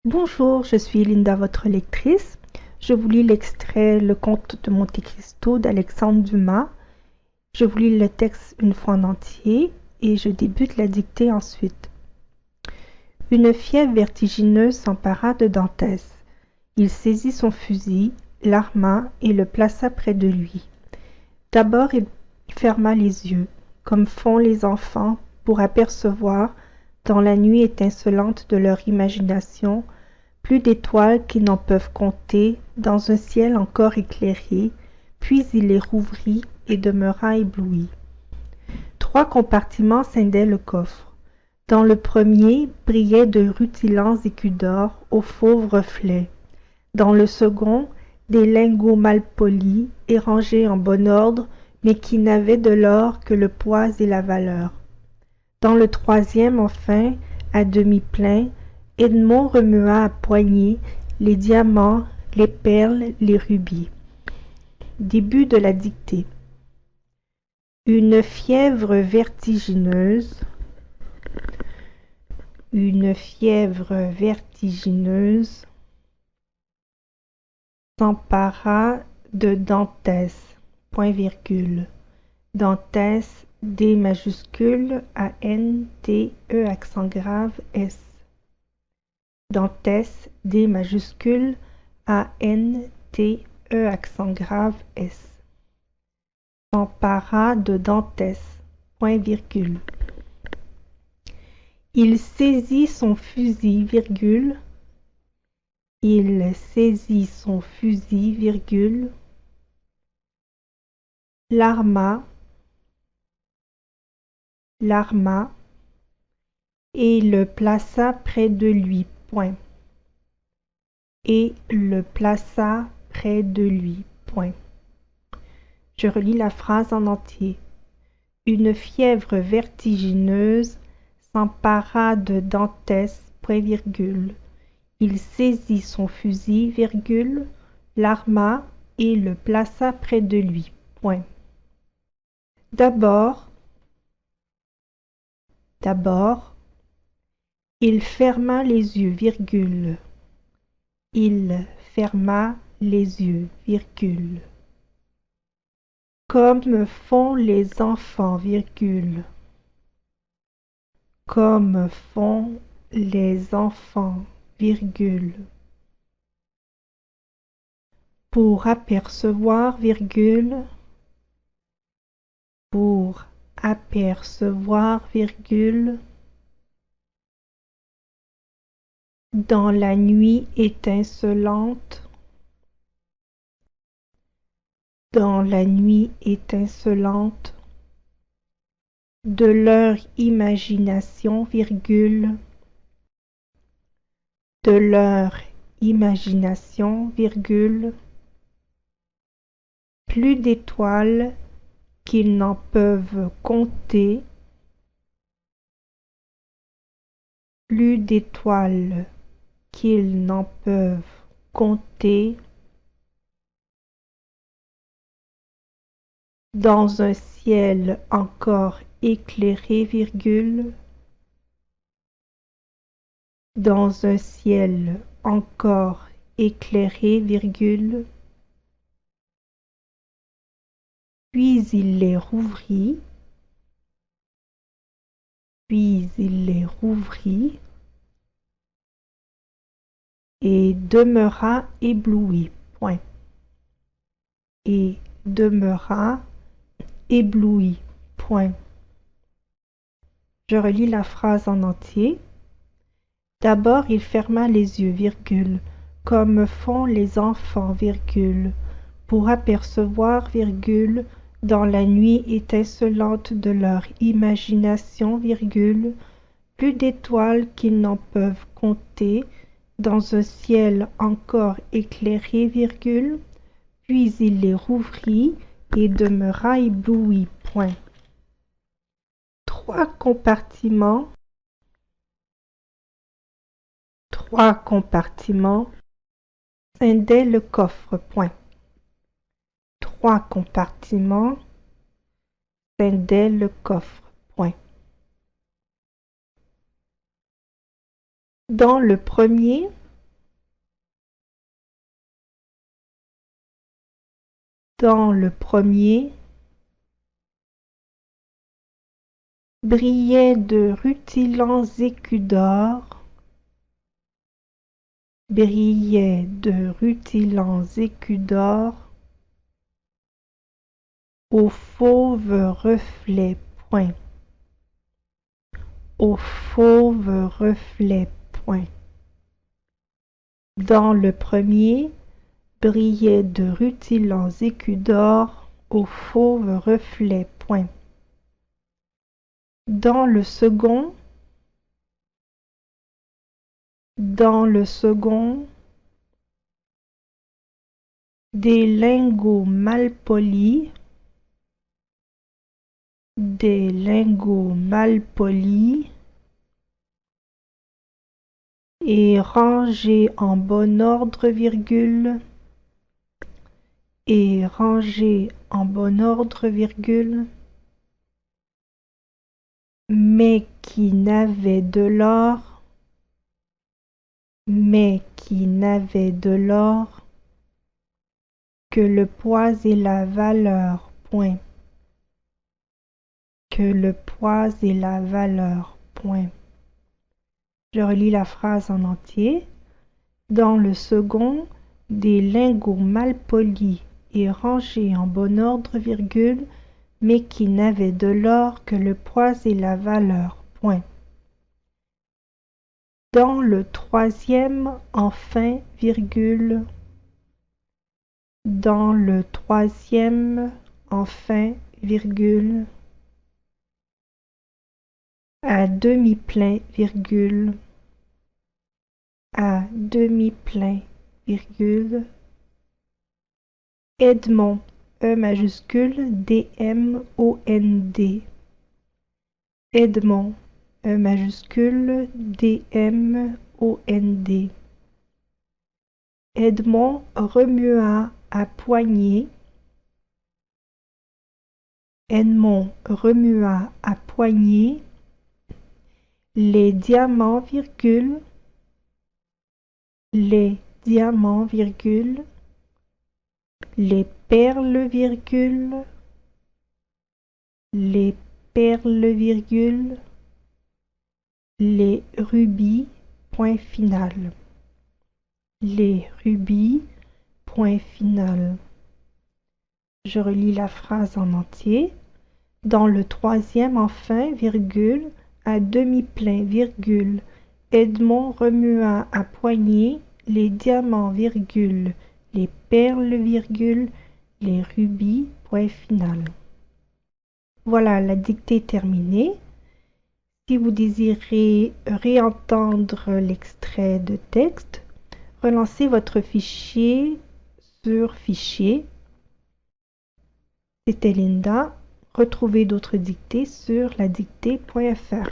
Bonjour, je suis Linda, votre lectrice. Je vous lis l'extrait Le Comte de Monte Cristo d'Alexandre Dumas. Je vous lis le texte une fois en entier et je débute la dictée ensuite. Une fièvre vertigineuse s'empara de Dantès. Il saisit son fusil, l'arma et le plaça près de lui. D'abord il ferma les yeux, comme font les enfants, pour apercevoir, dans la nuit étincelante de leur imagination, plus d'étoiles qu'ils n'en peuvent compter dans un ciel encore éclairé, puis il les rouvrit et demeura ébloui. 3 compartiments scindaient le coffre. Dans le premier brillaient de rutilants écus d'or aux fauves reflets. Dans le second, des lingots mal polis et rangés en bon ordre, mais qui n'avaient de l'or que le poids et la valeur. Dans le troisième, enfin, à demi plein, Edmond remua à poignées les diamants, les perles, les rubis. Début de la dictée. Une fièvre vertigineuse s'empara de Dantès, point virgule. Dantès, D majuscule, A-N-T-E accent grave, S. Dantès, D majuscule, A-N-T-E accent grave, S. S'empara de Dantès, point virgule. Il saisit son fusil, virgule. Il saisit son fusil, virgule. L'arma et le plaça près de lui, point. Et le plaça près de lui, point. Je relis la phrase en entier. Une fièvre vertigineuse s'empara de Dantès, point virgule. Il saisit son fusil, virgule, l'arma et le plaça près de lui, point. D'abord, il ferma les yeux, virgule. Il ferma les yeux, virgule. Comme font les enfants, virgule. Comme font les enfants, virgule. Pour apercevoir, virgule. Pour apercevoir, virgule. Dans la nuit étincelante. Dans la nuit étincelante de leur imagination, virgule, de leur imagination, virgule, plus d'étoiles qu'ils n'en peuvent compter, plus d'étoiles qu'ils n'en peuvent compter, dans un ciel encore éclairé, virgule, dans un ciel encore éclairé, virgule, puis il les rouvrit, et demeura ébloui, point. Et demeura ébloui, point. Je relis la phrase en entier. D'abord il ferma les yeux, virgule, comme font les enfants, virgule, pour apercevoir, virgule, dans la nuit étincelante de leur imagination, virgule, plus d'étoiles qu'ils n'en peuvent compter, dans un ciel encore éclairé, virgule, puis il les rouvrit et demeura ébloui, point. 3 compartiments scindaient le coffre, point. 3 compartiments scindaient le coffre, point. Dans le premier Dans le premier, brillaient de rutilants écus d'or, brillaient de rutilants écus d'or, aux fauves reflets point, aux fauves reflets point. Dans le premier, brillaient de rutilants écus d'or, aux fauves reflets point. Dans le second, des lingots mal polis, des lingots mal polis, et rangés en bon ordre, virgule, et rangés en bon ordre, virgule, mais qui n'avaient de l'or, mais qui n'avaient de l'or que le poids et la valeur, point, que le poids et la valeur, point. Je relis la phrase en entier. Dans le second, des lingots mal polis et rangés en bon ordre, virgule, mais qui n'avaient de l'or que le poids et la valeur, point. Dans le troisième, enfin, virgule, dans le troisième, enfin, virgule, à demi-plein, virgule, à demi-plein, virgule, Edmond, E majuscule, D-M-O-N-D, Edmond, E majuscule, D-M-O-N-D. Edmond remua à poignée, Edmond remua à poignée les diamants, virgule, les diamants, virgule, les perles, virgule, les perles, virgule, les rubis, point final, les rubis, point final. Je relis la phrase en entier. Dans le troisième, enfin, virgule, à demi-plein, virgule, Edmond remua à poignée les diamants, virgule, les perles, virgule, les rubis, point final. Voilà, la dictée terminée. Si vous désirez réentendre l'extrait de texte, relancez votre fichier sur Fichier. C'était Linda. Retrouvez d'autres dictées sur ladictée.fr.